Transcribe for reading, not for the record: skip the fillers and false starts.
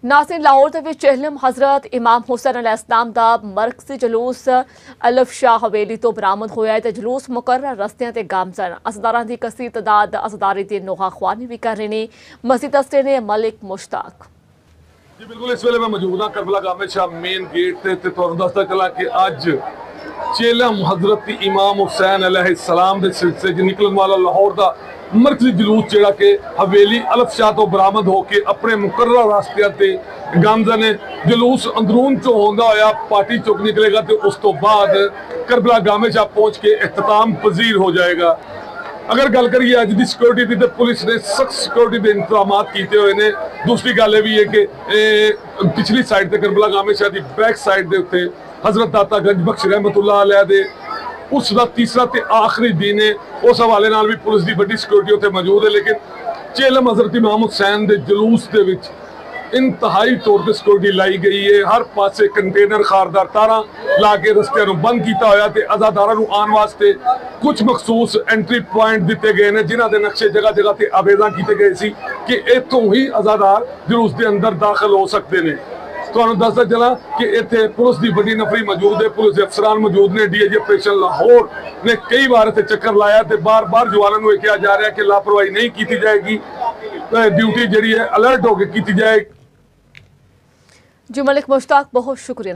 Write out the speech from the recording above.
नाज़रीन, लाहौर दे विच चहलम हज़रत इमाम हुसैन अलैहिस्सलाम दा मरकज़ी जलूस अलिफ शाह हवेली तो बरामद होया है। जलूस मुकर्रर रस्तियां ते गामजन अज़दारां दी कसीर तादाद अज़दारी दी नुहाख्वानी भी कर रहे ने। मज़ीद दस्ते ने मलिक मुश्ताक। जी बिल्कुल, इस वेले मैं मौजूद हाँ करबला गामे शाह मेन गेट ते तुहानू दसदा चला कि अज चेलम हज़रत इमाम हुसैन अलैहिस्सलाम दे सिलसिले च निकलन वाला लाहौर दा मरकजी जलूस जिहड़ा कि हवेली अलिफ शाह तो बरामद होके अपने मुकर्रर रास्ते ते गामजा ने जलूस अंदरून चो होंदा होया पार्टी चौक निकलेगा तो उस तो बाद करबला गामे शाह पहुंच के इख्तिताम पजीर हो जाएगा। अगर गल करिए अज की सिक्योरिटी की तो पुलिस ने सख्त सिक्योरिटी के इंतजाम किए हुए ने। दूसरी गल भी है कि पिछली साइड से करबला गामे शाह की बैक साइड के उत्ते हजरत दाता गंज बख्श रहमतुल्लाह अलैह दे उसका तीसरा ते आखिरी दिन है। उस हवाले नाल भी पुलिस की बड़ी सिक्योरिटी उत्ते मौजूद है। लेकिन चेलम हजरत इमाम हुसैन के जलूस के विच इंतहाई तौर पर सिक्योरिटी लाई गई है। हर पासे कंटेनर खारदार तारा ला के रस्ते बंद किया होया ते अज़ादारां नूं आने वास्ते कुछ मखसूस एंट्री पॉइंट दिते गए हैं जिन्हां दे नक्शे जगह जगह ते आवेदन किए गए सी कि इत्थों ही अज़ादार जलूस के अंदर दाखिल हो सकते हैं। तुहानू दसदा चला कि इत्थे पुलिस की बड़ी नफरी मौजूद है, पुलिस के अफसरान मौजूद ने। डीआईजी ऑपरेशन लाहौर ने कई बार इत्थे चक्कर लाया तो बार बार जवानों को कहा जा रहा है कि लापरवाही नहीं की जाएगी, ड्यूटी जी है अलर्ट होकर की जाएगी। जी मलिक मुश्ताक, बहुत शुक्रिया।